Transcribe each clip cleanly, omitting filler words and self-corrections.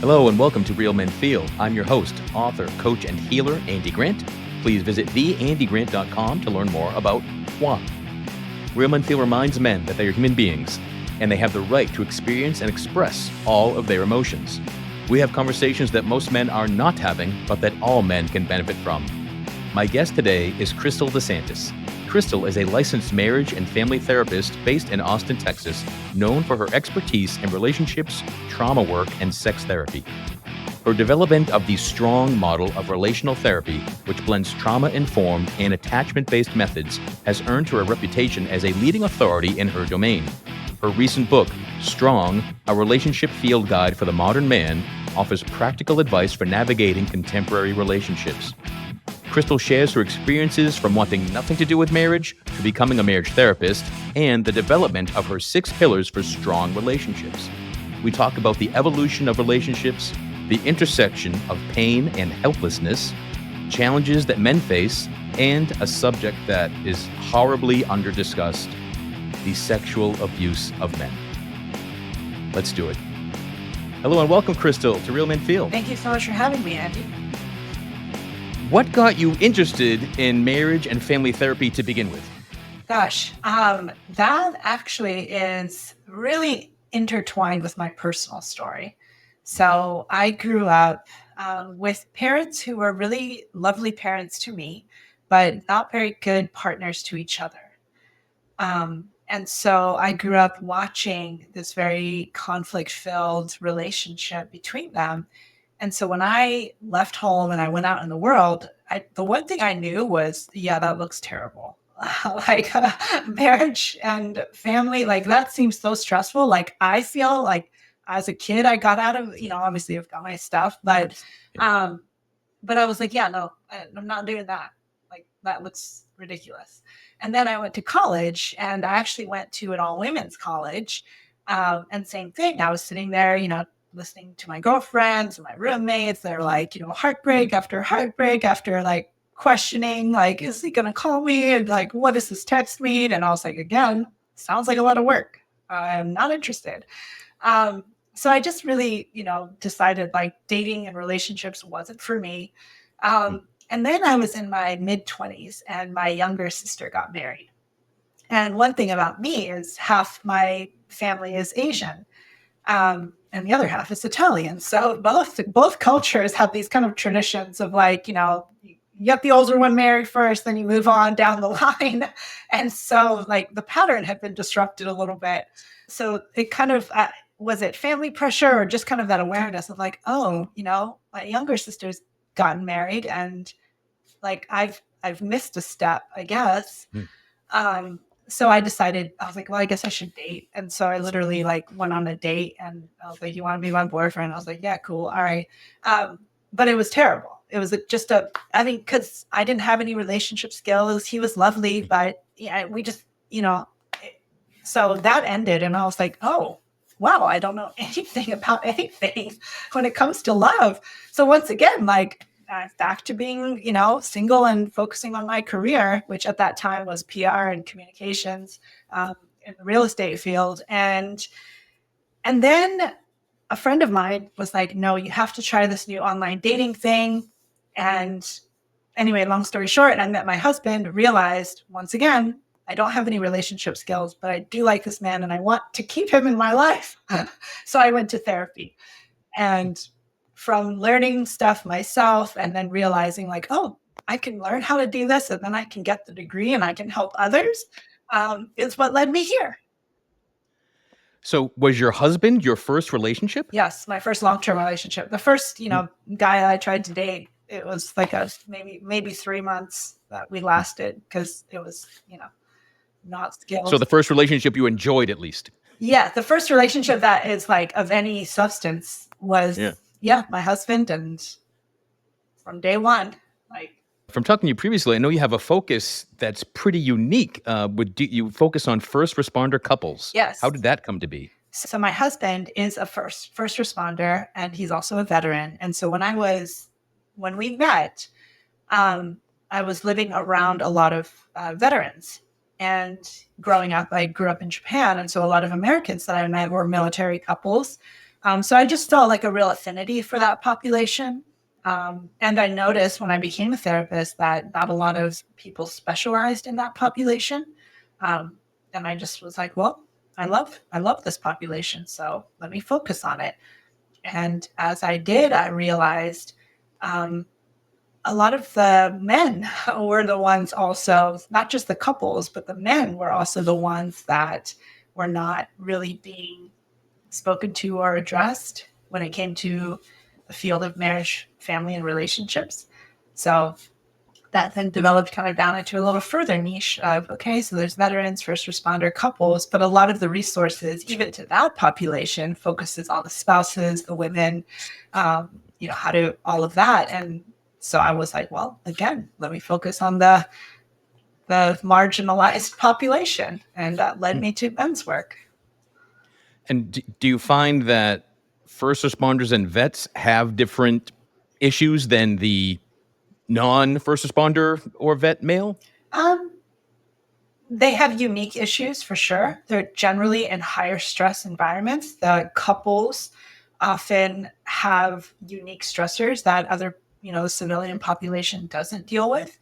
Hello and welcome to Real Men Feel. I'm your host, author, coach, and healer, Andy Grant. Please visit theandygrant.com to learn more about moi. Real Men Feel reminds men that they are human beings and they have the right to experience and express all of their emotions. We have conversations that most men are not having, but that all men can benefit from. My guest today is Kristal DeSantis. Kristal is a licensed marriage and family therapist based in Austin, Texas, known for her expertise in relationships, trauma work, and sex therapy. Her development of the strong model of relational therapy, which blends trauma-informed and attachment-based methods, has earned her a reputation as a leading authority in her domain. Her recent book, Strong, A Relationship Field Guide for the Modern Man, offers practical advice for navigating contemporary relationships. Kristal shares her experiences from wanting nothing to do with marriage to becoming a marriage therapist and the development of her 6 pillars for strong relationships. We talk about the evolution of relationships, the intersection of pain and helplessness, challenges that men face, and a subject that is horribly under-discussed, the sexual abuse of men. Let's do it. Hello and welcome, Kristal, to Real Men Feel. Thank you so much for having me, Andy. What got you interested in marriage and family therapy to begin with? Gosh, that actually is really intertwined with my personal story. So I grew up with parents who were really lovely parents to me, but not very good partners to each other. And so I grew up watching this very conflict-filled relationship between them. And so when I left home and I went out in the world, the one thing I knew was, yeah, that looks terrible. Marriage and family, like that seems so stressful. Like I feel like as a kid, I got out of, obviously I've got my stuff, but I was like, yeah, no, I'm not doing that. Like that looks ridiculous. And then I went to college and I actually went to an all women's college. And same thing. I was sitting there, listening to my girlfriends and my roommates. They're like, heartbreak after like questioning, like, is he going to call me? And like, what does this text mean? And I was like, again, sounds like a lot of work. I'm not interested. So I just really, decided like dating and relationships wasn't for me. And then I was in my mid-20s and my younger sister got married. And one thing about me is half my family is Asian. And the other half is Italian. So both cultures have these kind of traditions of like, you get the older one married first, then you move on down the line. And so like the pattern had been disrupted a little bit. So it kind of, was it family pressure or just kind of that awareness of like, oh, my younger sister's gotten married and like I've missed a step, I guess. So I decided, I was like, well, I guess I should date. And so I literally like went on a date and I was like, you want to be my boyfriend? I was like, yeah, cool. All right. But it was terrible. It was because I didn't have any relationship skills. He was lovely, but yeah, we just, so that ended. And I was like, oh, wow, I don't know anything about anything when it comes to love. So once again, like, back to being, single and focusing on my career, which at that time was PR and communications in the real estate field. And then a friend of mine was like, no, you have to try this new online dating thing. And anyway, long story short, I met my husband, realized once again, I don't have any relationship skills, but I do like this man and I want to keep him in my life. So I went to therapy. And from learning stuff myself and then realizing like, oh, I can learn how to do this and then I can get the degree and I can help others is what led me here. So was your husband your first relationship? Yes, my first long-term relationship. The first, guy I tried to date, it was like maybe 3 months that we lasted because it was, not skilled. So the first relationship you enjoyed at least? Yeah, the first relationship that is like of any substance was my husband, and from day one, like. From talking to you previously, I know you have a focus that's pretty unique. You focus on first responder couples. Yes. How did that come to be? So my husband is a first responder, and he's also a veteran. And so when we met, I was living around a lot of veterans. And growing up, I grew up in Japan. And so a lot of Americans that I met were military couples So I just felt like a real affinity for that population. And I noticed when I became a therapist that not a lot of people specialized in that population. And I just was like, well, I love this population, so let me focus on it. And as I did, I realized a lot of the men were the ones also, not just the couples, but the men were also the ones that were not really being spoken to or addressed when it came to the field of marriage, family, and relationships. So that then developed kind of down into a little further niche of, okay, so there's veterans, first responder couples, but a lot of the resources, even to that population, focuses on the spouses, the women, how to all of that. And so I was like, well, again, let me focus on the marginalized population. And that led me to men's work. And do you find that first responders and vets have different issues than the non-first responder or vet male? They have unique issues for sure. They're generally in higher stress environments. The couples often have unique stressors that other, civilian population doesn't deal with.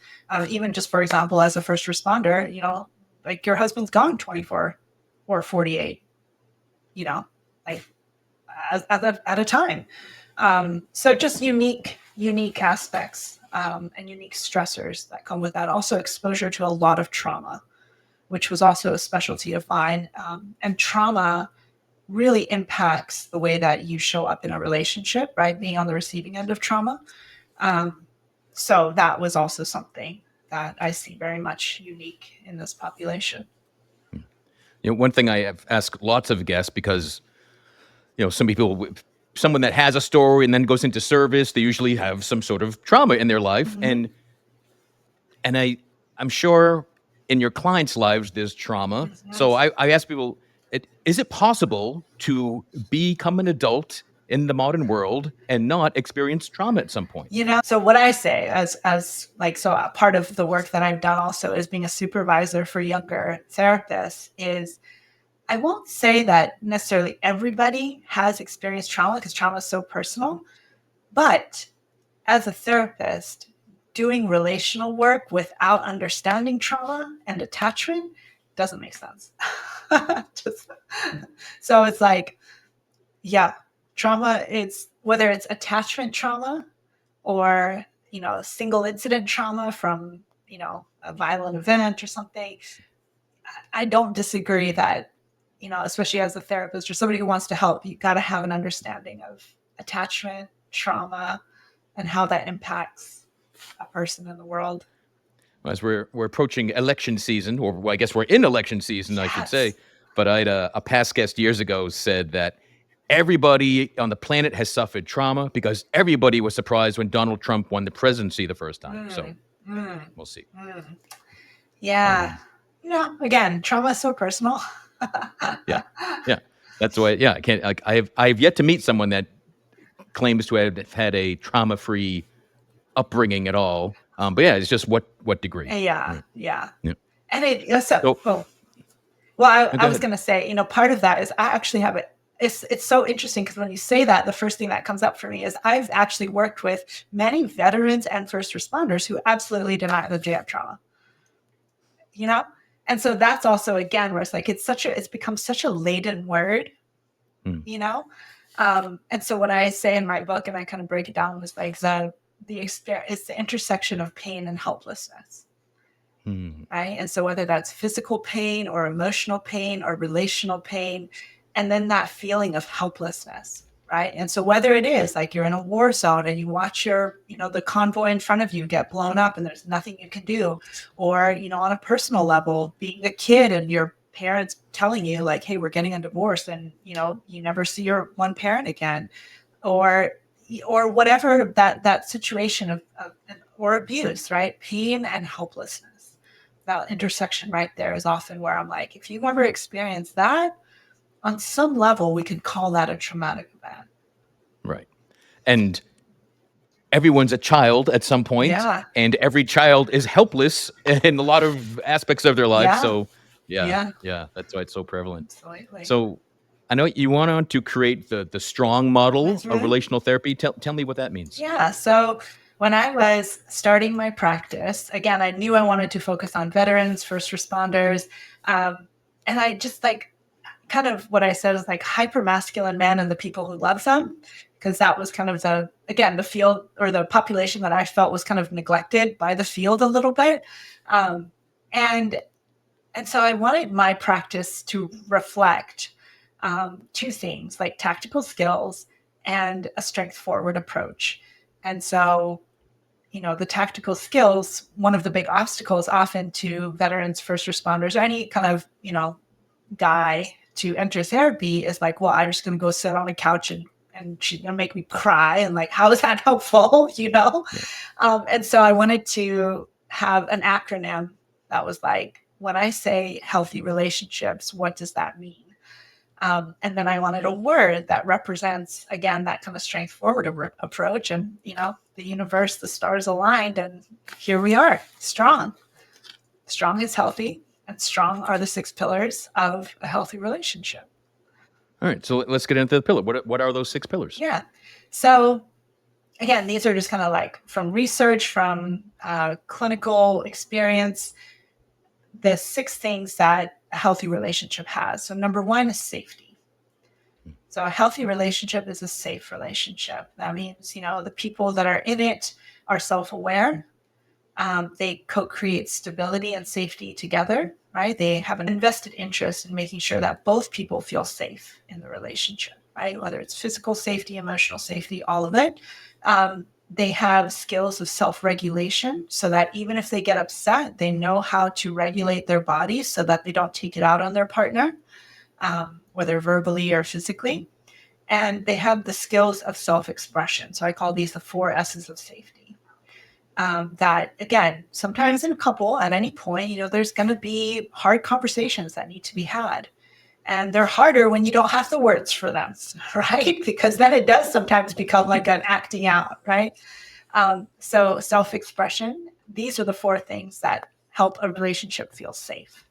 Even just, for example, as a first responder, like your husband's gone 24 or 48, like at a time. So just unique aspects and unique stressors that come with that. Also exposure to a lot of trauma, which was also a specialty of mine. And trauma really impacts the way that you show up in a relationship, right? Being on the receiving end of trauma. So that was also something that I see very much unique in this population. One thing I have asked lots of guests, because some people, someone that has a story and then goes into service, they usually have some sort of trauma in their life, and I'm sure in your clients' lives there's trauma. So I ask people, is it possible to become an adult in the modern world and not experience trauma at some point? So what I say as like, so a part of the work that I've done also is being a supervisor for younger therapists is I won't say that necessarily everybody has experienced trauma because trauma is so personal, but as a therapist, doing relational work without understanding trauma and attachment doesn't make sense. So it's like, yeah, trauma is whether it's attachment trauma or, single incident trauma from, a violent event or something. I don't disagree that, especially as a therapist or somebody who wants to help, you got to have an understanding of attachment, trauma, and how that impacts a person in the world. As we're approaching election season, or I guess we're in election season, I should say. But I had a past guest years ago said that everybody on the planet has suffered trauma because everybody was surprised when Donald Trump won the presidency the first time. So we'll see. Yeah. Again, trauma is so personal. Yeah. That's why. Yeah, I can't. Like, I've yet to meet someone that claims to have had a trauma-free upbringing at all. But yeah, it's just what degree. Yeah. And I was going to say, part of that is I actually have it. It's so interesting because when you say that, the first thing that comes up for me is I've actually worked with many veterans and first responders who absolutely deny that they have trauma. And so that's also, again, where it's like it's become such a laden word, and so what I say in my book, and I kind of break it down, is like it's the intersection of pain and helplessness. Right. And so whether that's physical pain or emotional pain or relational pain, and then that feeling of helplessness. Right. And so whether it is like you're in a war zone and you watch the convoy in front of you get blown up and there's nothing you can do, or, on a personal level, being a kid and your parents telling you like, hey, we're getting a divorce and, you never see your one parent again, or whatever that situation of or abuse, right? Pain and helplessness. That intersection right there is often where I'm like, if you've ever experienced that, on some level, we could call that a traumatic event. Right. And everyone's a child at some point, and every child is helpless in a lot of aspects of their life. So yeah, that's why it's so prevalent. Absolutely. So I know you went on to create the strong model That's of right. relational therapy. Tell me what that means. Yeah. So when I was starting my practice, again, I knew I wanted to focus on veterans, first responders. And I just like kind of what I said is like hyper masculine men and the people who love them, because that was kind of the field or the population that I felt was kind of neglected by the field a little bit. Um, and and so I wanted my practice to reflect two things like tactical skills and a strength forward approach. And so, the tactical skills, one of the big obstacles often to veterans, first responders, or any kind of, guy to enter therapy is like, well, I'm just going to go sit on a couch and she's going to make me cry. And like, how is that helpful? And so I wanted to have an acronym that was like, when I say healthy relationships, what does that mean? And then I wanted a word that represents, again, that kind of strength forward approach. And, the universe, the stars aligned, and here we are, strong. Strong is healthy, and strong are the 6 pillars of a healthy relationship. All right, so let's get into the pillar. What are those 6 pillars? Yeah. So again, these are just kind of like from research, from clinical experience, the 6 things that a healthy relationship has. So number 1 is safety. So a healthy relationship is a safe relationship. That means, the people that are in it are self-aware. They co-create stability and safety together, right? They have an invested interest in making sure that both people feel safe in the relationship, right? Whether it's physical safety, emotional safety, all of it. They have skills of self-regulation so that even if they get upset, they know how to regulate their bodies so that they don't take it out on their partner, whether verbally or physically. And they have the skills of self-expression. So I call these the 4 S's of safety. That, again, sometimes in a couple at any point, there's going to be hard conversations that need to be had. And they're harder when you don't have the words for them, right? Because then it does sometimes become like an acting out, right? So self-expression, these are the 4 things that help a relationship feel safe.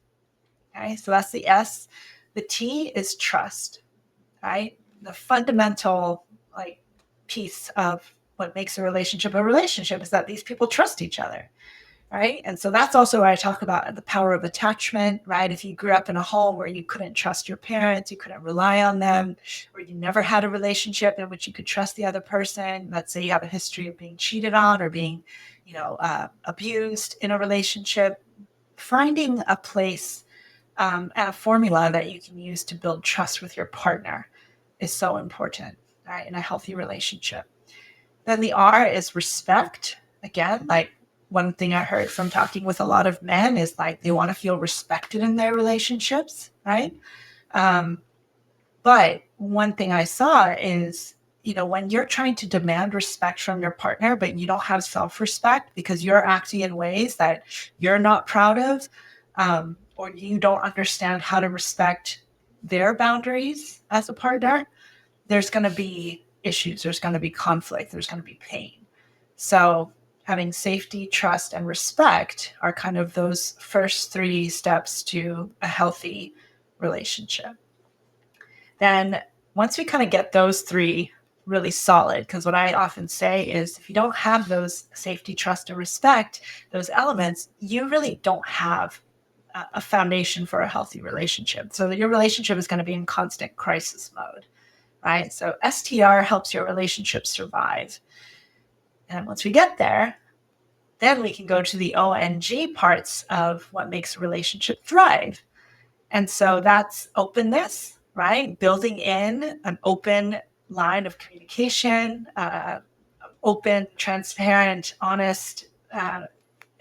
Okay, so that's the S. The T is trust, right? The fundamental piece of what makes a relationship is that these people trust each other, right? And so that's also where I talk about the power of attachment, right? If you grew up in a home where you couldn't trust your parents, you couldn't rely on them, or you never had a relationship in which you could trust the other person, let's say you have a history of being cheated on or being, abused in a relationship, finding a place and a formula that you can use to build trust with your partner is so important, right, in a healthy relationship. Then the R is respect. Again, like one thing I heard from talking with a lot of men is like they want to feel respected in their relationships, right? But one thing I saw is, when you're trying to demand respect from your partner, but you don't have self-respect because you're acting in ways that you're not proud of, or you don't understand how to respect their boundaries as a partner, there's going to be issues, there's going to be conflict, there's going to be pain. So having safety, trust, and respect are kind of those first 3 steps to a healthy relationship. Then once we kind of get those 3 really solid, because what I often say is if you don't have those safety, trust, and respect, those elements, you really don't have a foundation for a healthy relationship. So your relationship is going to be in constant crisis mode, right? So STR helps your relationship survive. And once we get there, then we can go to the ONG parts of what makes a relationship thrive. And so that's openness, right? Building in an open line of communication, open, transparent, honest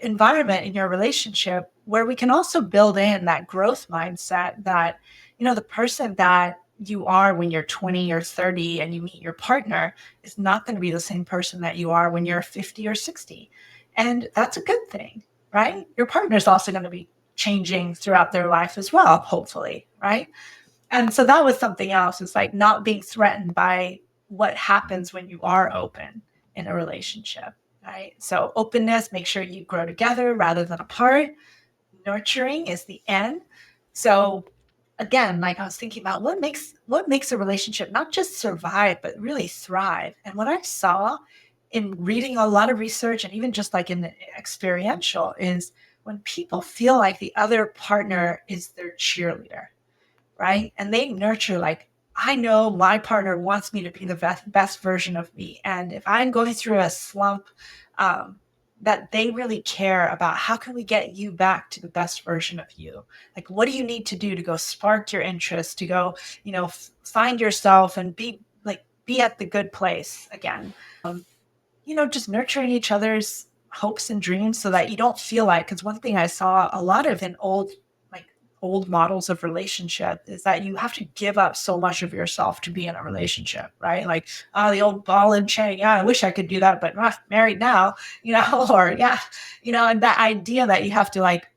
environment in your relationship where we can also build in that growth mindset that, the person that you are when you're 20 or 30 and you meet your partner is not going to be the same person that you are when you're 50 or 60. And that's a good thing, right? Your partner is also going to be changing throughout their life as well, hopefully, right? And so that was something else. It's like not being threatened by what happens when you are open in a relationship, right? So openness, make sure you grow together rather than apart. Nurturing is the N. So again, like I was thinking about what makes a relationship not just survive, but really thrive. And what I saw in reading a lot of research and even just like in the experiential is when people feel like the other partner is their cheerleader, right? And they nurture, like, I know my partner wants me to be the best version of me. And if I'm going through a slump, um, that they really care about how can we get you back to the best version of you? Like, what do you need to do to go spark your interest, to go, find yourself and be at the good place again? Just nurturing each other's hopes and dreams so that you don't feel like, because one thing I saw a lot of in old models of relationship is that you have to give up so much of yourself to be in a relationship, right? Like, the old ball and chain. Yeah, I wish I could do that, but I'm married now, or yeah, and that idea that you have to like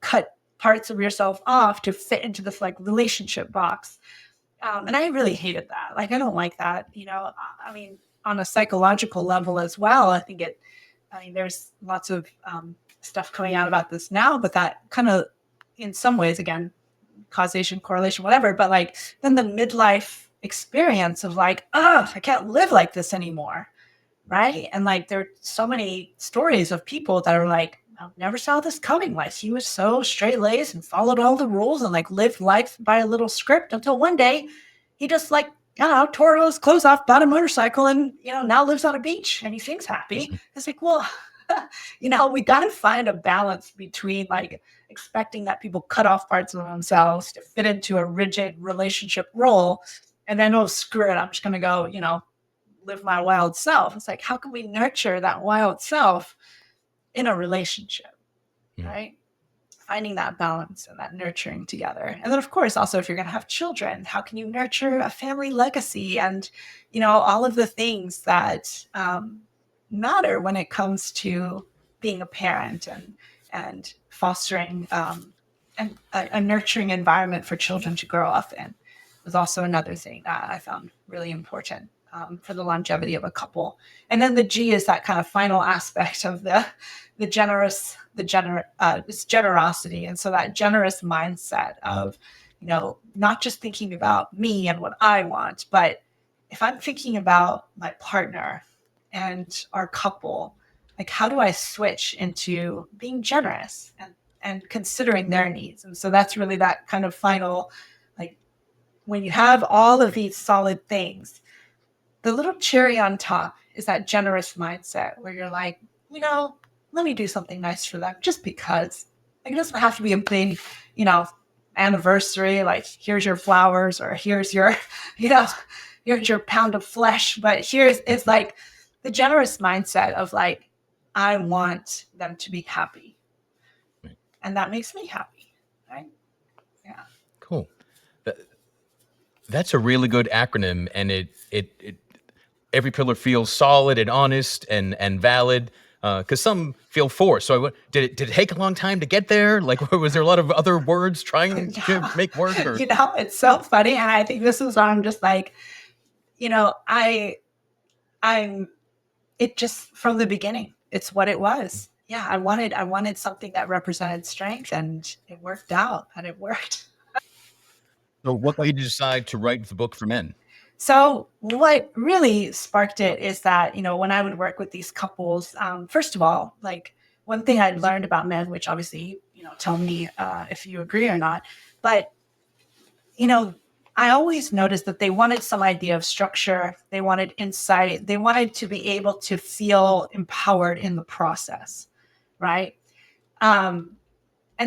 cut parts of yourself off to fit into this like relationship box. And I really hated that. Like, I don't like that, I mean, on a psychological level as well, there's lots of stuff coming out about this now, but that kind of, in some ways, again, causation, correlation, whatever, but like then the midlife experience of like, oh, I can't live like this anymore. Right. And like there are so many stories of people that are like, I never saw this coming. Like he was so straight laced and followed all the rules and like lived life by a little script until one day he just like, I don't know, tore all his clothes off, bought a motorcycle, and now lives on a beach and he seems happy. It's like, well, we got to find a balance between like expecting that people cut off parts of themselves to fit into a rigid relationship role, and then, oh, screw it, I'm just gonna go, live my wild self. It's like, how can we nurture that wild self in a relationship, right? Finding that balance and that nurturing together. And then, of course, also, if you're going to have children, how can you nurture a family legacy and, all of the things that matter when it comes to being a parent and fostering and a nurturing environment for children to grow up in was also another thing that I found really important. For the longevity of a couple. And then the G is that kind of final aspect of it's generosity. And so that generous mindset of, not just thinking about me and what I want, but if I'm thinking about my partner and our couple, like how do I switch into being generous and considering their needs? And so that's really that kind of final, like when you have all of these solid things, the little cherry on top is that generous mindset where you're like, let me do something nice for them just because. Like, it doesn't have to be a big, anniversary, like here's your flowers or here's your, here's your pound of flesh. But it's like the generous mindset of like, I want them to be happy. And that makes me happy. Right? Yeah. Cool. That's a really good acronym, and it every pillar feels solid and honest and valid. Because some feel forced. So did it take a long time to get there? Like, was there a lot of other words trying to make work? Or? It's so funny, and I think this is why I'm just like, I'm. It just from the beginning, it's what it was. Yeah, I wanted something that represented strength, and it worked out, and it worked. So, what made you decide to write the book for men? So what really sparked it is that, when I would work with these couples, first of all, like one thing I'd learned about men, which obviously, tell me if you agree or not, but, I always noticed that they wanted some idea of structure. They wanted insight. They wanted to be able to feel empowered in the process. Right. And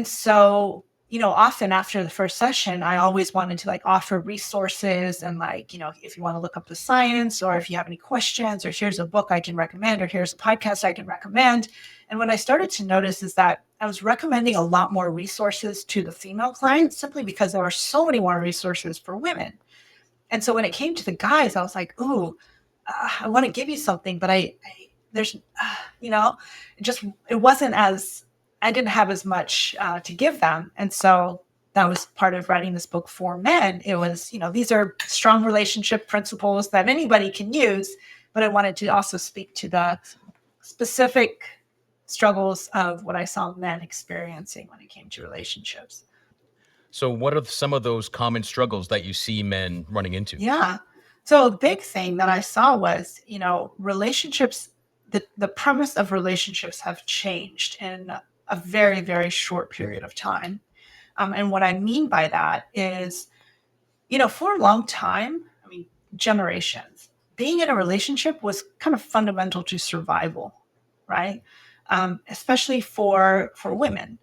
so, often after the first session, I always wanted to like offer resources and like, if you want to look up the science or if you have any questions or here's a book I can recommend or here's a podcast I can recommend. And what I started to notice is that I was recommending a lot more resources to the female clients simply because there were so many more resources for women. And so when it came to the guys, I was like, ooh, I want to give you something, but there's, it wasn't as, I didn't have as much to give them. And so that was part of writing this book for men. It was, these are strong relationship principles that anybody can use, but I wanted to also speak to the specific struggles of what I saw men experiencing when it came to relationships. So what are some of those common struggles that you see men running into? Yeah. So a big thing that I saw was, relationships, the premise of relationships have changed in a very, very short period of time. And what I mean by that is, for a long time, I mean, generations, being in a relationship was kind of fundamental to survival, right? Especially for women,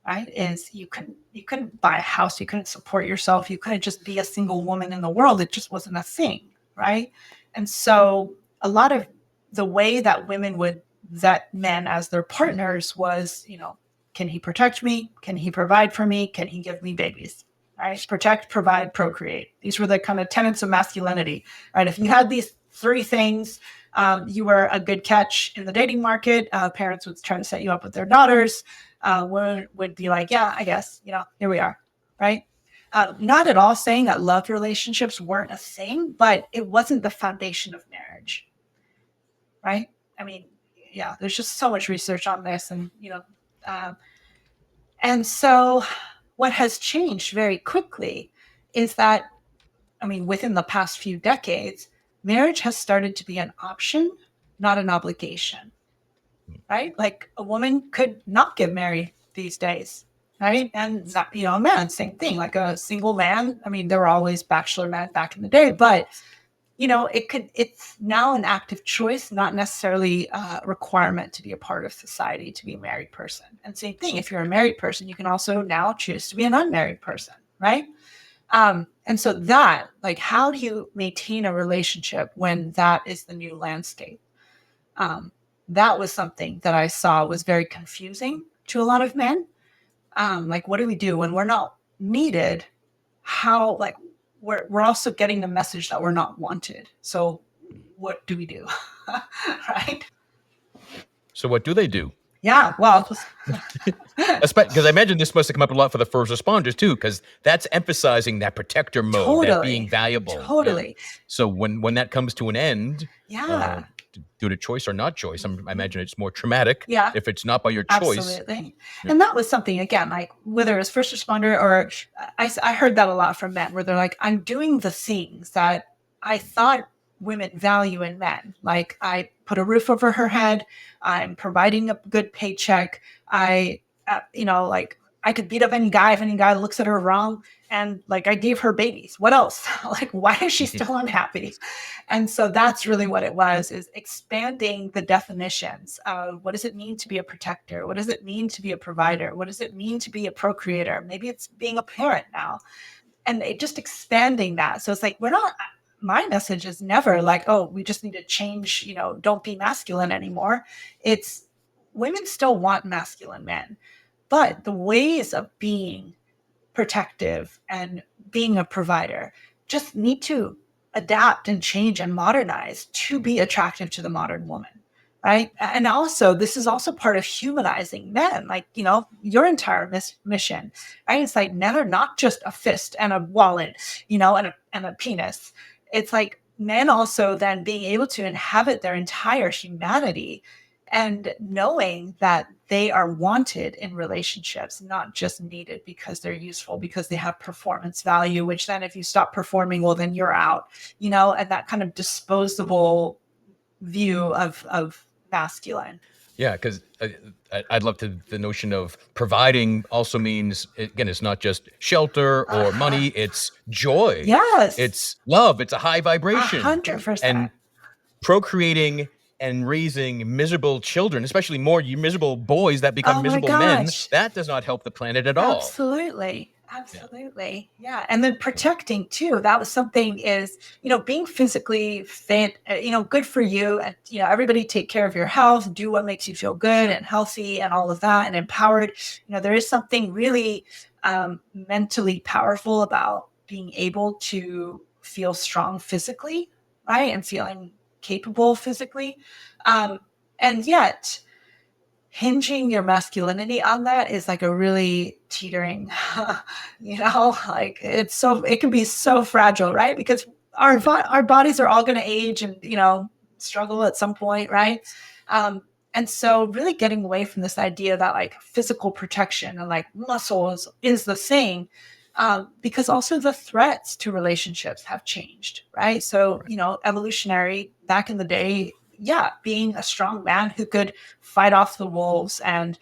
right? Is you couldn't buy a house, you couldn't support yourself, you couldn't just be a single woman in the world. It just wasn't a thing, right? And so a lot of the way that women would vet men as their partners was, can he protect me? Can he provide for me? Can he give me babies? Right? Protect, provide, procreate. These were the kind of tenets of masculinity, right? If you had these three things, you were a good catch in the dating market. Parents would try to set you up with their daughters. Would be like, yeah, I guess, here we are, right? Not at all saying that love relationships weren't a thing, but it wasn't the foundation of marriage, right? I mean, yeah, there's just so much research on this, uh, and so what has changed very quickly is that, I mean, within the past few decades, marriage has started to be an option, not an obligation, right? Like a woman could not get married these days, right? And that, a man, same thing, like a single man. I mean, there were always bachelor men back in the day, but it's now an active choice, not necessarily a requirement to be a part of society, to be a married person. And same thing, if you're a married person, you can also now choose to be an unmarried person, right? And so that, like, how do you maintain a relationship when that is the new landscape? That was something that I saw was very confusing to a lot of men. Like, what do we do when we're not needed? How, like, we're also getting the message that we're not wanted. So what do we do? Right? So what do they do? Yeah, well, Because I imagine this must have come up a lot for the first responders too, because that's emphasizing that protector mode, that being valuable. Totally. Yeah. So when that comes to an end, Yeah. due to choice or not choice, I imagine it's more traumatic. Yeah. If it's not by your choice. Absolutely. Yeah. And that was something, again, like whether it's first responder or I heard that a lot from men where they're like, I'm doing the things that I thought women value in men. Like I put a roof over her head. I'm providing a good paycheck. Like I could beat up any guy if any guy looks at her wrong. And like I gave her babies. What else? Like, why is she still unhappy? And so that's really what it was, is expanding the definitions of what does it mean to be a protector? What does it mean to be a provider? What does it mean to be a procreator? Maybe it's being a parent now. And just expanding that. So it's like, my message is never like, oh, we just need to change, don't be masculine anymore. It's women still want masculine men, but the ways of being protective and being a provider just need to adapt and change and modernize to be attractive to the modern woman, right? And also, this is also part of humanizing men. Like, your entire mission, right? It's like men are not just a fist and a wallet, and a penis. It's like men also then being able to inhabit their entire humanity and knowing that they are wanted in relationships, not just needed because they're useful, because they have performance value, which then if you stop performing, well, then you're out, and that kind of disposable view of masculine. Yeah, because I'd love the notion of providing also means, again, it's not just shelter or money, it's joy. Yes. It's love. It's a high vibration. 100%. And procreating and raising miserable children, especially more miserable boys that become miserable men, that does not help the planet at all. Absolutely. Yeah. And then protecting too. That was something is, being physically fit, good for you. And, everybody take care of your health, do what makes you feel good and healthy and all of that and empowered. There is something really mentally powerful about being able to feel strong physically, right? And feeling capable physically. And yet hinging your masculinity on that is like a really teetering, like it can be so fragile, right? Because our bodies are all going to age and, struggle at some point, right? And so really getting away from this idea that like physical protection and like muscles is the thing, because also the threats to relationships have changed, right? So, evolutionary back in the day, yeah, being a strong man who could fight off the wolves and,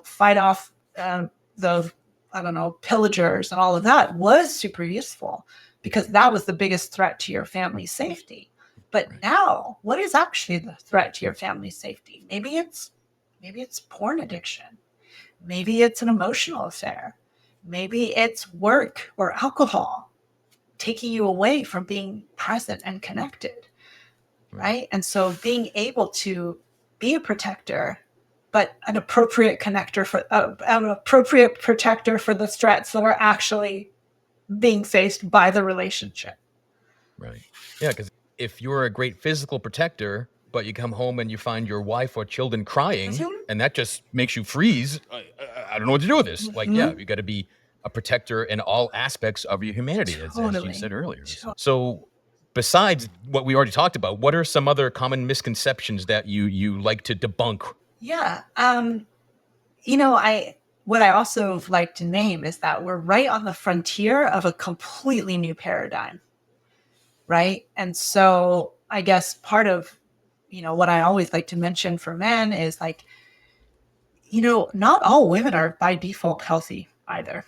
fight off the, I don't know, pillagers and all of that was super useful because that was the biggest threat to your family's safety. But now, what is actually the threat to your family's safety? Maybe it's porn addiction. Maybe it's an emotional affair. Maybe it's work or alcohol taking you away from being present and connected, right? And so being able to be a protector, but an appropriate protector for the threats that are actually being faced by the relationship. Right. Yeah, because if you're a great physical protector, but you come home and you find your wife or children crying, and that just makes you freeze, I don't know what to do with this. Like, yeah, you got to be a protector in all aspects of your humanity, as you said earlier. So besides what we already talked about, what are some other common misconceptions that you like to debunk? Yeah. What I also like to name is that we're right on the frontier of a completely new paradigm. Right. And so I guess part of, what I always like to mention for men is like, not all women are by default healthy either.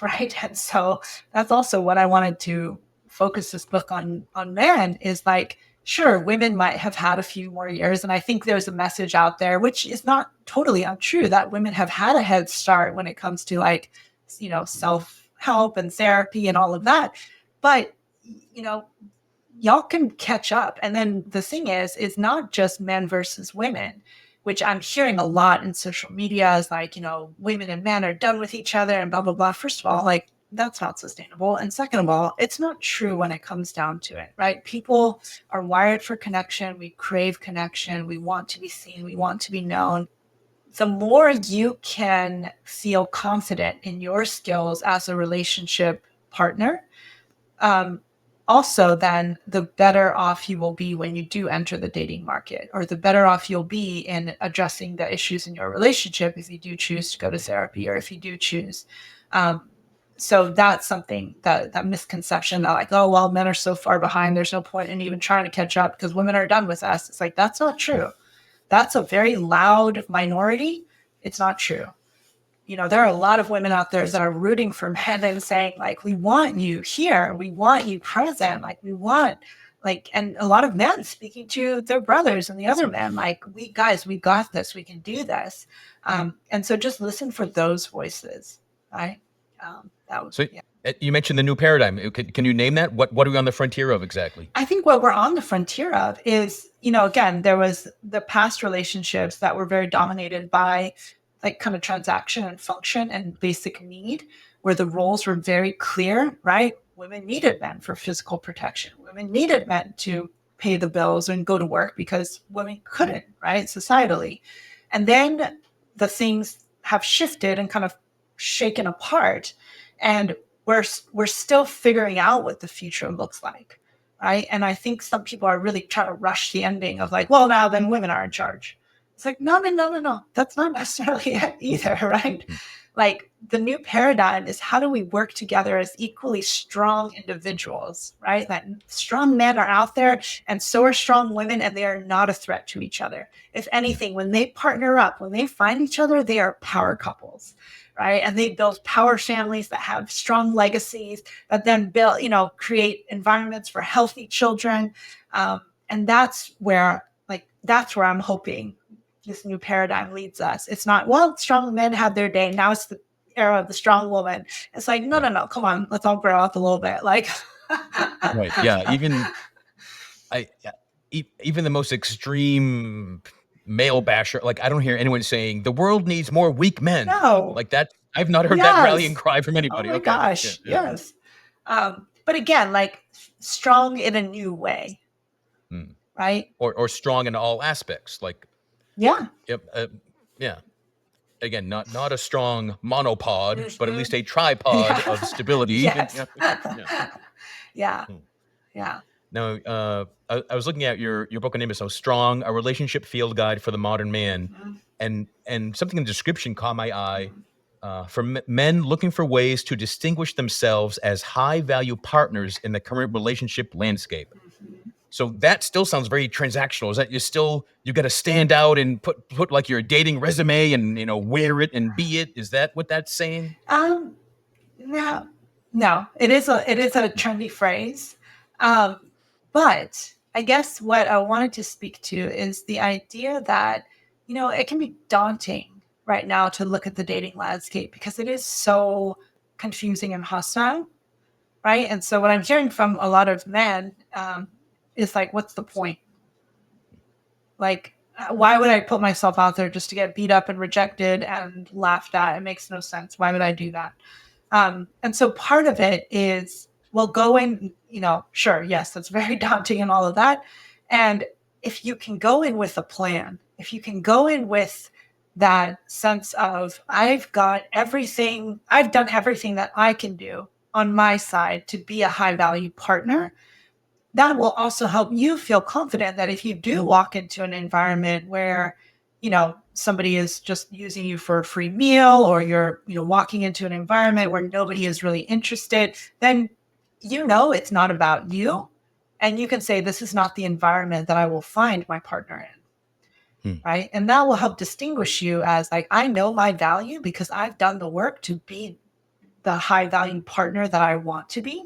Right. And so that's also what I wanted to focus this book on men is like, sure, women might have had a few more years. And I think there's a message out there, which is not totally untrue, that women have had a head start when it comes to like, self-help and therapy and all of that. But, y'all can catch up. And then the thing is not just men versus women, which I'm hearing a lot in social media is like, women and men are done with each other and blah, blah, blah. First of all, like that's not sustainable. And second of all, it's not true when it comes down to it, right? People are wired for connection. We crave connection. We want to be seen. We want to be known. The more you can feel confident in your skills as a relationship partner, also then the better off you will be when you do enter the dating market, or the better off you'll be in addressing the issues in your relationship if you do choose to go to therapy, or if you do choose. So that's something that misconception that like, oh, well, men are so far behind, there's no point in even trying to catch up because women are done with us. It's like, that's not true. That's a very loud minority. It's not true. There are a lot of women out there that are rooting for men and saying like, we want you here. We want you present. Like we want and a lot of men speaking to their brothers and the other men, like we got this, we can do this. And so just listen for those voices. Right. You mentioned the new paradigm. Can you name that? What are we on the frontier of exactly? I think what we're on the frontier of is, again, there was the past relationships that were very dominated by like kind of transaction and function and basic need, where the roles were very clear, right? Women needed men for physical protection. Women needed men to pay the bills and go to work because women couldn't, right? Societally. And then the things have shifted and kind of shaken apart. And we're still figuring out what the future looks like, right? And I think some people are really trying to rush the ending of like, well, now then women are in charge. It's like, no. That's not necessarily it either, right? Like the new paradigm is how do we work together as equally strong individuals, right? That strong men are out there and so are strong women, and they are not a threat to each other. If anything, when they partner up, when they find each other, they are power couples, right? And they build power families that have strong legacies that then build, create environments for healthy children. And that's where I'm hoping this new paradigm leads us. It's not, well, strong men have their day. Now it's the era of the strong woman. It's like, no, come on, let's all grow up a little bit. Like, right. Yeah. Even the most extreme male basher, like I don't hear anyone saying the world needs more weak men. No. Like that. I've not heard that rallying cry from anybody. Oh my gosh. Yeah. Yes. But again, like strong in a new way. Right. Or strong in all aspects. Like, yeah. Yep. Yeah. Again, not a strong monopod, but at least a tripod of stability. Yes. Yeah. Now, I was looking at your book. Name is so strong, a relationship field guide for the modern man, and something in the description caught my eye. for men looking for ways to distinguish themselves as high-value partners in the current relationship landscape. So that still sounds very transactional. Is that you got to stand out and put like your dating resume and, wear it and be it? Is that what that's saying? No, it is a trendy phrase. But I guess what I wanted to speak to is the idea that, it can be daunting right now to look at the dating landscape because it is so confusing and hostile, right? And so what I'm hearing from a lot of men is like, what's the point? Like, why would I put myself out there just to get beat up and rejected and laughed at? It makes no sense. Why would I do that? And so part of it is, well, going, sure, yes, that's very daunting and all of that. And if you can go in with a plan, if you can go in with that sense of, I've done everything that I can do on my side to be a high value partner, that will also help you feel confident that if you do walk into an environment where, somebody is just using you for a free meal, or you're, walking into an environment where nobody is really interested, then it's not about you. And you can say, this is not the environment that I will find my partner in. Right. And that will help distinguish you as like, I know my value because I've done the work to be the high value partner that I want to be.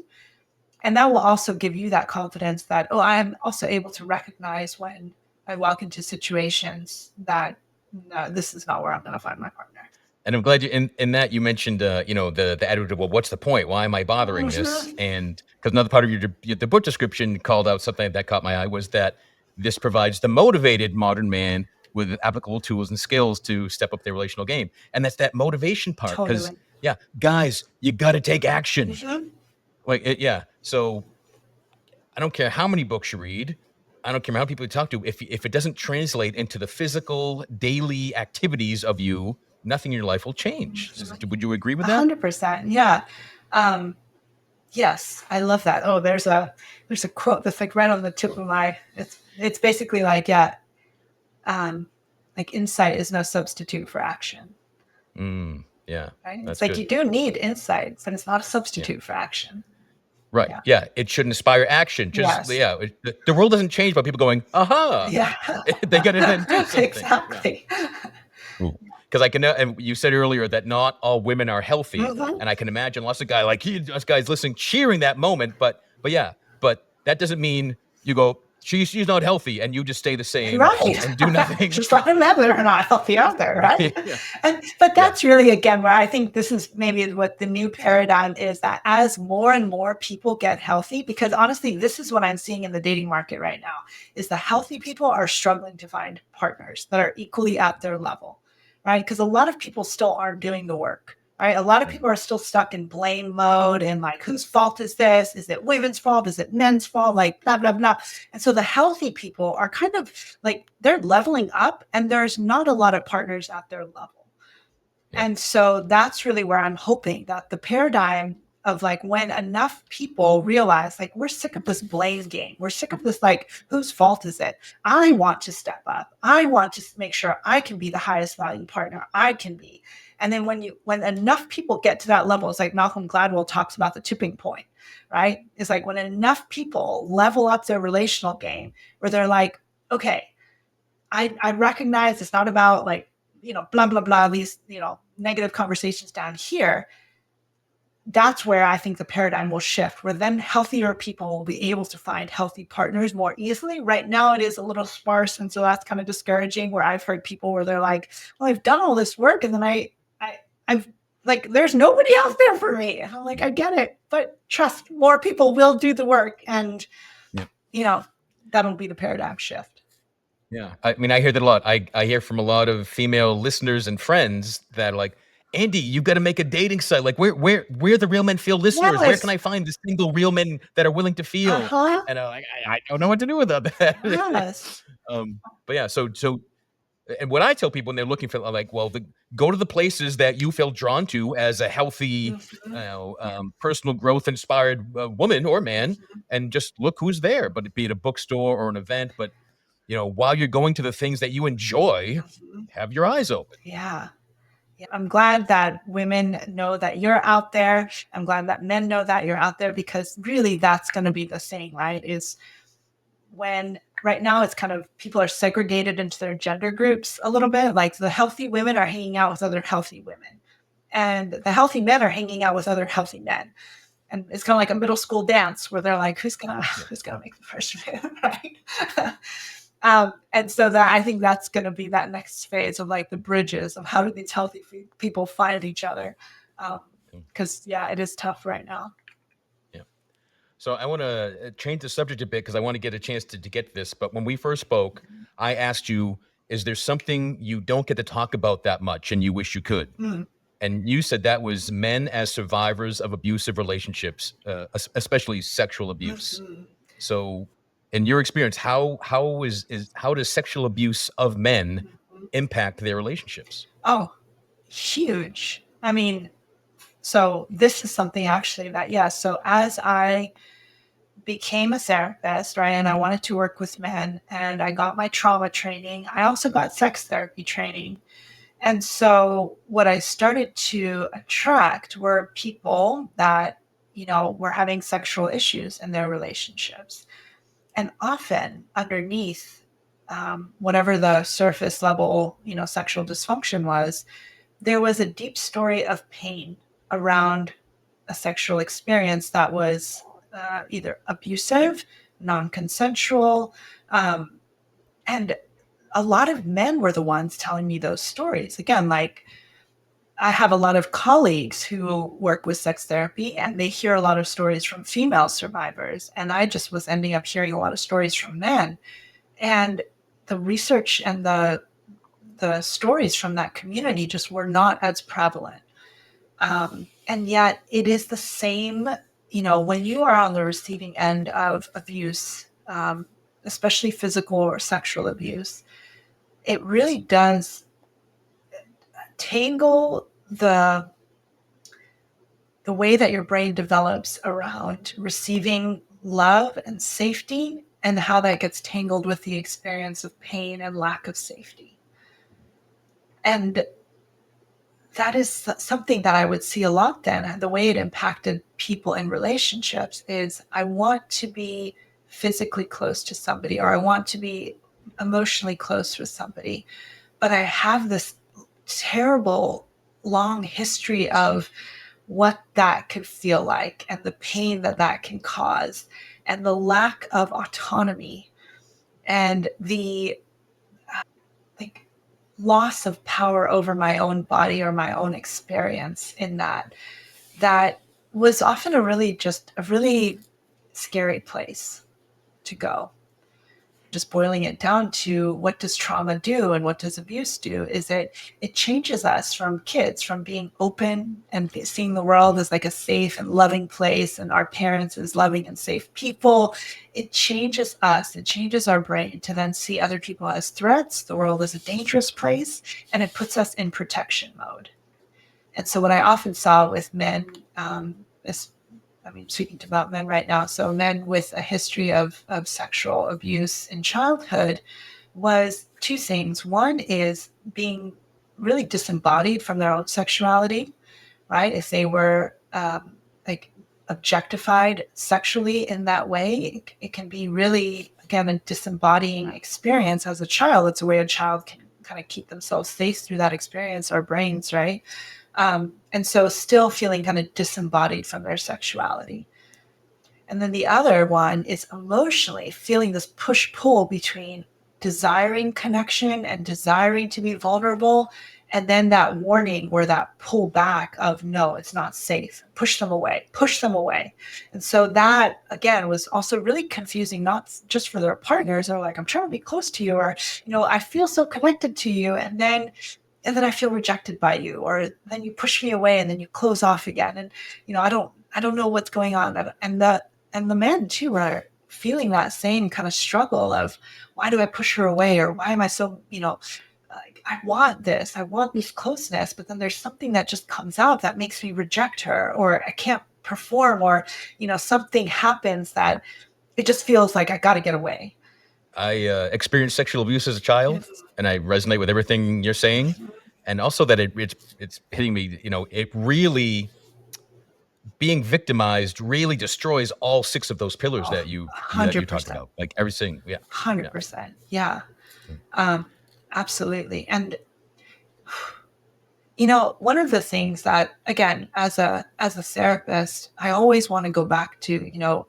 And that will also give you that confidence that, I'm also able to recognize when I walk into situations that no, this is not where I'm going to find my partner. And I'm glad in that you mentioned, the attitude of, well, what's the point? Why am I bothering this? And because another part of the book description called out something that caught my eye was that this provides the motivated modern man with applicable tools and skills to step up their relational game. And that's that motivation part. Because, Totally. guys, you got to take action. So I don't care how many books you read. I don't care how many people you talk to. If it doesn't translate into the physical daily activities of you, nothing in your life will change. Would you agree with that? 100%. Yeah. Yes, I love that. Oh, there's a quote that's like right on the tip of my. It's basically like, like insight is no substitute for action. Yeah. Right. It's like good. You do need insights, and it's not a substitute for action. Right. Yeah. It should inspire action. Just the world doesn't change by people going, aha. Yeah. They got to then do something. Exactly. Because I can, and you said earlier that not all women are healthy, and I can imagine lots of guys listening, cheering that moment. But that doesn't mean you go, she's not healthy, and you just stay the same, right, and do nothing. Just let them know they're not healthy out there, right? But that's really, again, where I think this is maybe what the new paradigm is, that as more and more people get healthy, because honestly, this is what I'm seeing in the dating market right now, is the healthy people are struggling to find partners that are equally at their level, right? Because a lot of people still aren't doing the work. Right. A lot of people are still stuck in blame mode and like, whose fault is this? Is it women's fault? Is it men's fault? Like blah, blah, blah. And so the healthy people are kind of like, they're leveling up, and there's not a lot of partners at their level. Yeah. And so that's really where I'm hoping that the paradigm of like, when enough people realize like, we're sick of this blame game. We're sick of this, like, whose fault is it? I want to step up. I want to make sure I can be the highest value partner I can be. And then when enough people get to that level, it's like Malcolm Gladwell talks about the tipping point, right? It's like when enough people level up their relational game, where they're like, okay, I recognize it's not about like, blah, blah, blah, these, negative conversations down here. That's where I think the paradigm will shift, where then healthier people will be able to find healthy partners more easily. Right now, it is a little sparse. And so that's kind of discouraging, where I've heard people where they're like, well, I've done all this work, and then I've like, there's nobody out there for me. And I'm like, I get it, but trust, more people will do the work. And, that'll be the paradigm shift. Yeah. I mean, I hear that a lot. I hear from a lot of female listeners and friends that are like, Andy, you got to make a dating site. Like, where the Real Men Feel listeners? Yes. Where can I find the single real men that are willing to feel? And I don't know what to do with that. Yes. But yeah, so and what I tell people when they're looking for, like, well, go to the places that you feel drawn to as a healthy, personal growth inspired woman or man, and just look who's there. But be it a bookstore or an event, but while you're going to the things that you enjoy, have your eyes open. Yeah. I'm glad that women know that you're out there. I'm glad that men know that you're out there, because really that's going to be the thing, right? Is when right now it's kind of people are segregated into their gender groups a little bit. Like the healthy women are hanging out with other healthy women, and the healthy men are hanging out with other healthy men. And it's kind of like a middle school dance where they're like, who's gonna make the first move, right? And so that I think that's going to be that next phase of like the bridges of how do these healthy people find each other, because it is tough right now. Yeah. So I want to change the subject a bit because I want to get a chance to get this. But when we first spoke, I asked you, is there something you don't get to talk about that much and you wish you could? And you said that was men as survivors of abusive relationships, especially sexual abuse. So in your experience, how does sexual abuse of men impact their relationships? Oh, huge. I mean, so this is something actually that, so as I became a therapist, right, and I wanted to work with men, and I got my trauma training, I also got sex therapy training. And so what I started to attract were people that, were having sexual issues in their relationships. And often underneath, whatever the surface level, sexual dysfunction was, there was a deep story of pain around a sexual experience that was either abusive, non-consensual, and a lot of men were the ones telling me those stories. Again, like I have a lot of colleagues who work with sex therapy, and they hear a lot of stories from female survivors. And I just was ending up hearing a lot of stories from men. And the research and the stories from that community just were not as prevalent. And yet it is the same, when you are on the receiving end of abuse, especially physical or sexual abuse, it really does tangle the way that your brain develops around receiving love and safety, and how that gets tangled with the experience of pain and lack of safety. And that is something that I would see a lot then. The way it impacted people in relationships is I want to be physically close to somebody, or I want to be emotionally close with somebody, but I have this terrible long history of what that could feel like, and the pain that that can cause, and the lack of autonomy, and the like loss of power over my own body or my own experience in that was often a really scary place to go. Just boiling it down to what does trauma do and what does abuse do is it changes us from kids, from being open and seeing the world as like a safe and loving place and our parents as loving and safe people. It changes us, it changes our brain to then see other people as threats, the world as a dangerous place, and it puts us in protection mode. And so what I often saw with men, speaking about men right now, so men with a history of sexual abuse in childhood, was two things. One is being really disembodied from their own sexuality, right? If they were like objectified sexually in that way, it can be really, again, a disembodying experience as a child. It's a way a child can kind of keep themselves safe through that experience, our brains, right? And so still feeling kind of disembodied from their sexuality. And then the other one is emotionally feeling this push-pull between desiring connection and desiring to be vulnerable, and then that warning or that pull back of, no, it's not safe. Push them away. And so that, again, was also really confusing, not just for their partners. They're like, I'm trying to be close to you, or, I feel so connected to you. And then I feel rejected by you, or then you push me away and then you close off again. And, I don't know what's going on. And the men too are feeling that same kind of struggle of, why do I push her away? Or why am I so, I want this closeness, but then there's something that just comes out that makes me reject her, or I can't perform, or, something happens that it just feels like I got to get away. I experienced sexual abuse as a child, and I resonate with everything you're saying. and also that it's hitting me, it really, being victimized really destroys all 6 of those pillars that you talked 100%. about, like everything. Yeah. 100%. Yeah. Absolutely. And one of the things that, again, as a therapist, I always want to go back to,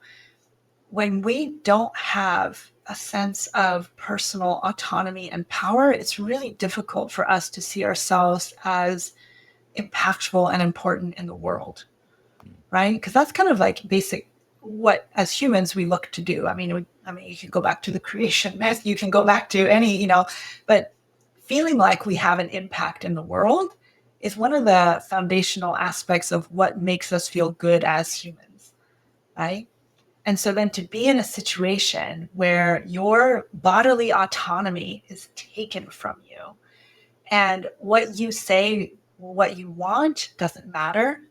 when we don't have a sense of personal autonomy and power, it's really difficult for us to see ourselves as impactful and important in the world, right? Because that's kind of like basic what as humans we look to do. I mean, you can go back to the creation myth, you can go back to any, but feeling like we have an impact in the world is one of the foundational aspects of what makes us feel good as humans, right? And so then to be in a situation where your bodily autonomy is taken from you and what you say, what you want doesn't matter.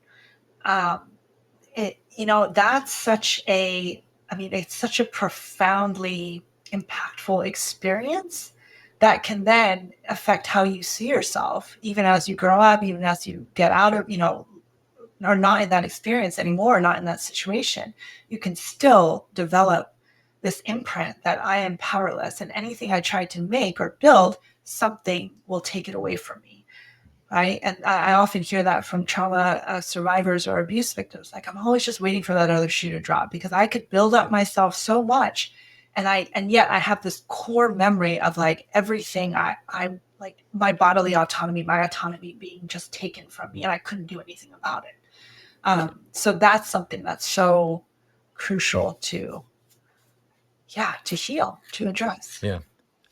That's it's such a profoundly impactful experience that can then affect how you see yourself, even as you grow up, even as you get out of, or not in that experience anymore, not in that situation. You can still develop this imprint that I am powerless, and anything I try to make or build, something will take it away from me. Right. And I often hear that from trauma survivors or abuse victims. Like, I'm always just waiting for that other shoe to drop because I could build up myself so much. And yet I have this core memory of like everything I like my bodily autonomy, my autonomy being just taken from me, and I couldn't do anything about it. So that's something that's so crucial to heal, to address. Yeah.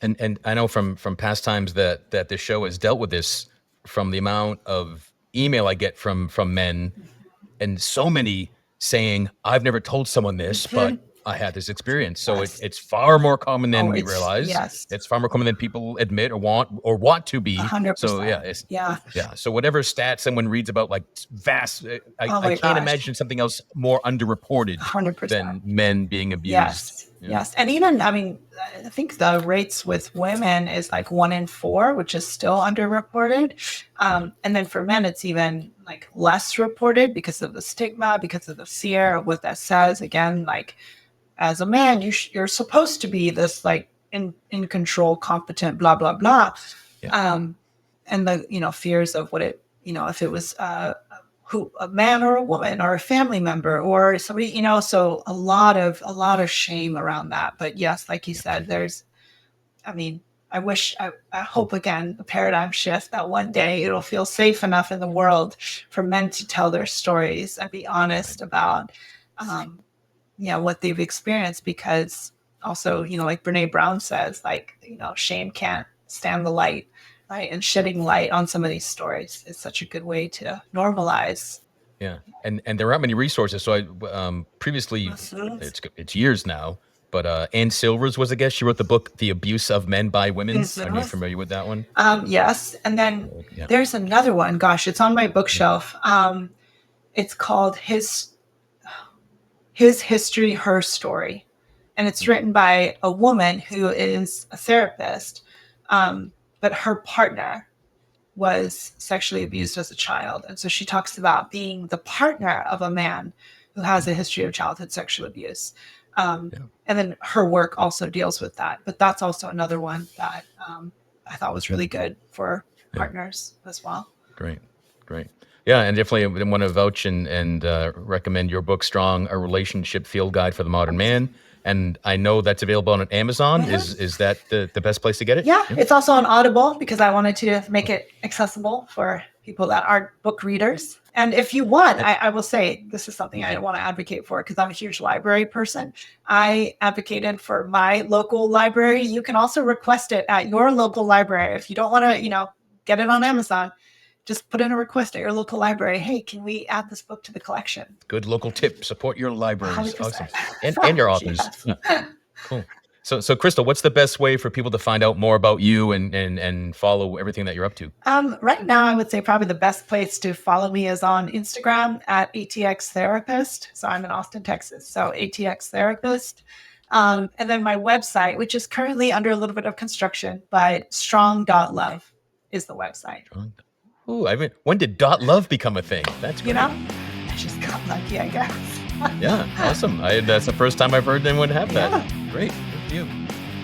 And I know from past times that this show has dealt with this, from the amount of email I get from men, and so many saying, I've never told someone this, but I had this experience. So Yes. it's far more common than we It's realize. yes. It's far more common than people admit or want to be. 100%. So yeah. So whatever stat someone reads about, like vast, I can't imagine something else more underreported 100%. than men being abused. Yes. Yes. And even, I think the rates with women is like 1 in 4, which is still underreported. And then for men, it's even like less reported because of the stigma, because of the fear of what that says. Again, like as a man, you're supposed to be this like in control, competent, blah, blah, blah. Yeah. And the, fears of what it, if it was, a man or a woman or a family member or somebody, so a lot of shame around that. But yes, like you said, I hope again, a paradigm shift that one day it'll feel safe enough in the world for men to tell their stories and be honest about, what they've experienced, because also, like Brene Brown says, like, shame can't stand the light. Right. And shedding light on some of these stories is such a good way to normalize. Yeah. And there aren't many resources. So I previously, it's years now, but Ann Silvers was a guest. She wrote the book, The Abuse of Men by Women. Are you familiar with that one? Yes. And then there's another one. Gosh, it's on my bookshelf. It's called His History, Her Story. And it's written by a woman who is a therapist, but her partner was sexually abused as a child. And so she talks about being the partner of a man who has a history of childhood sexual abuse. And then her work also deals with that. But that's also another one that I thought was really good for partners as well. Great. Yeah, and definitely want to vouch and recommend your book, Strong, A Relationship Field Guide for the Modern Man. And I know that's available on Amazon. Is that the best place to get it? Yeah, it's also on Audible because I wanted to make it accessible for people that aren't book readers. And if you want, I will say this is something I want to advocate for because I'm a huge library person. I advocated for my local library. You can also request it at your local library. If you don't want to, get it on Amazon, just put in a request at your local library. Hey, can we add this book to the collection? Good local tip. Support your libraries. 100%. Awesome. And your authors. Yeah. Cool. So Kristal, what's the best way for people to find out more about you and follow everything that you're up to? Right now, I would say probably the best place to follow me is on Instagram at ATX Therapist. So I'm in Austin, Texas. So ATX Therapist. And then my website, which is currently under a little bit of construction, but strong.love is the website. Ooh, I mean, when did dot love become a thing? That's great. You know, I just got lucky, I guess. Yeah, awesome. That's the first time I've heard anyone have that. Yeah. Great, good for you.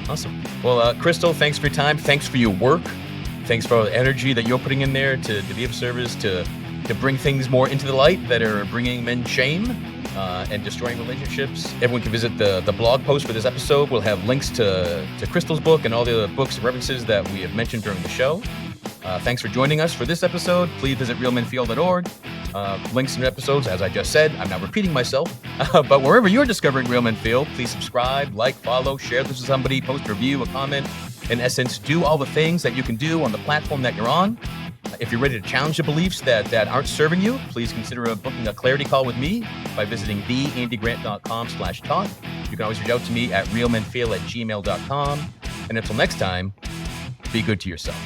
Awesome. Well, Kristal, thanks for your time. Thanks for your work. Thanks for all the energy that you're putting in there to be of service, to bring things more into the light that are bringing men shame and destroying relationships. Everyone can visit the blog post for this episode. We'll have links to Kristal's book and all the other books and references that we have mentioned during the show. Thanks for joining us for this episode. Please visit realmenfeel.org. Links and episodes, as I just said, I'm not repeating myself, but wherever you're discovering Real Men Feel, please subscribe, like, follow, share this with somebody, post a review, a comment. In essence, do all the things that you can do on the platform that you're on. If you're ready to challenge the beliefs that aren't serving you, please consider booking a clarity call with me by visiting theandygrant.com/talk. You can always reach out to me at realmenfeel@gmail.com. And until next time, be good to yourself.